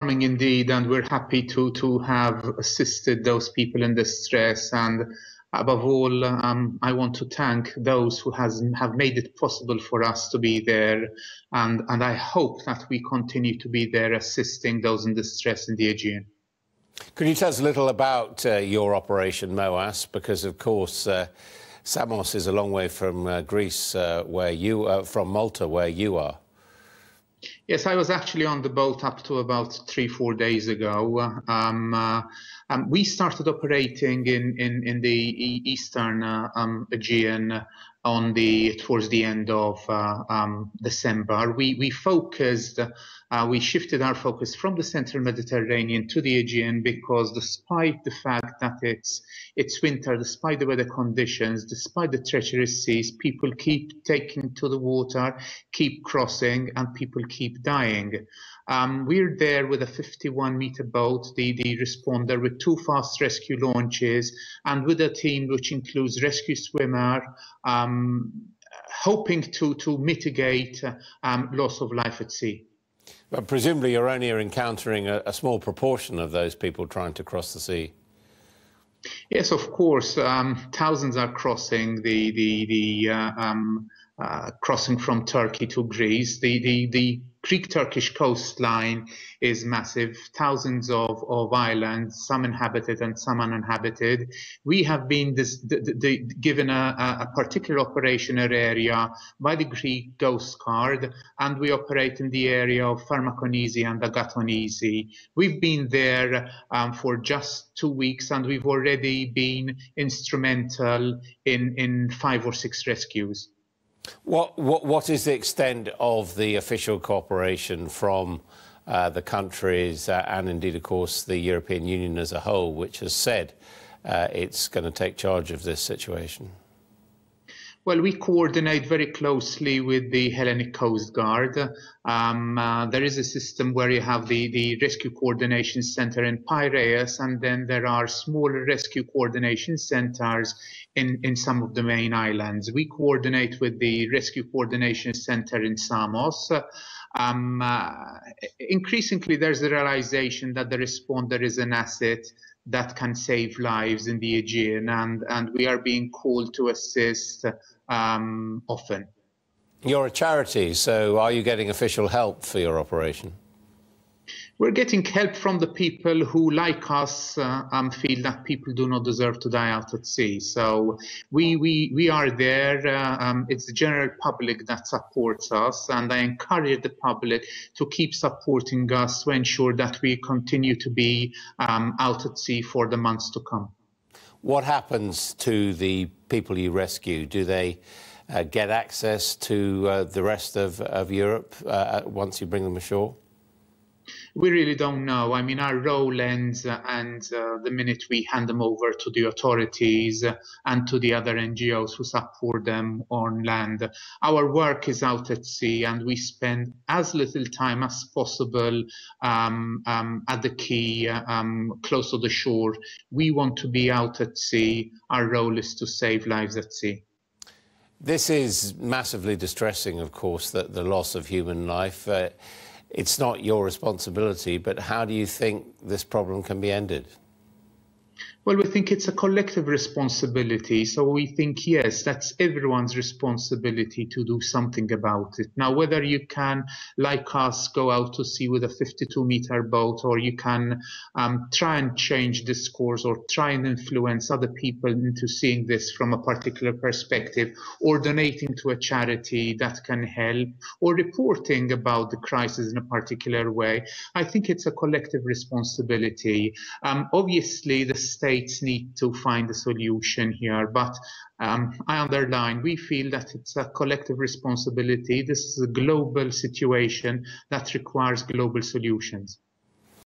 alarming indeed, and we're happy to have assisted those people in distress. And above all, I want to thank those who have made it possible for us to be there, and I hope that we continue to be there assisting those in distress in the Aegean. Could you tell us a little about your operation MOAS? Because of course Samos is a long way from Greece, from Malta, where you are. Yes, I was actually on the boat up to about 3-4 days ago. We started operating in the eastern Aegean towards the end of December. We shifted our focus from the central Mediterranean to the Aegean because, despite the fact that it's winter, despite the weather conditions, despite the treacherous seas, people keep taking to the water, keep crossing, and people keep dying. We're there with a 51-meter boat, the responder, with 2 fast rescue launches, and with a team which includes rescue swimmer, hoping to mitigate loss of life at sea. But presumably you're only encountering a small proportion of those people trying to cross the sea. Yes, of course. Thousands are crossing crossing from Turkey to Greece. The Greek-Turkish coastline is massive, thousands of islands, some inhabited and some uninhabited. We have been given a particular operational area by the Greek Coast Guard, and we operate in the area of Pharmakonisi and Agatonisi. We've been there for just 2 weeks, and we've already been instrumental in 5 or 6 rescues. What is the extent of the official cooperation from the countries and indeed, of course, the European Union as a whole, which has said it's going to take charge of this situation? Well, we coordinate very closely with the Hellenic Coast Guard. There is a system where you have the Rescue Coordination Center in Piraeus, and then there are smaller rescue coordination centers in some of the main islands. We coordinate with the Rescue Coordination Center in Samos. Increasingly, there's the realization that the responder is an asset that can save lives in the Aegean, and we are being called to assist often. You're a charity, so are you getting official help for your operation? We're getting help from the people who, like us, feel that people do not deserve to die out at sea. So we are there. It's the general public that supports us, and I encourage the public to keep supporting us to ensure that we continue to be out at sea for the months to come. What happens to the people you rescue? Do they get access to the rest of Europe once you bring them ashore? We really don't know. I mean, our role ends the minute we hand them over to the authorities and to the other NGOs who support them on land. Our work is out at sea, and we spend as little time as possible at the quay, close to the shore. We want to be out at sea. Our role is to save lives at sea. This is massively distressing, of course, that the loss of human life. It's not your responsibility, but how do you think this problem can be ended? Well, we think it's a collective responsibility. So we think, yes, that's everyone's responsibility to do something about it. Now, whether you can, like us, go out to sea with a 52-meter boat, or you can try and change discourse or try and influence other people into seeing this from a particular perspective, or donating to a charity that can help, or reporting about the crisis in a particular way, I think it's a collective responsibility. Obviously, the state need to find a solution here, but I underline, we feel that it's a collective responsibility. This is a global situation that requires global solutions.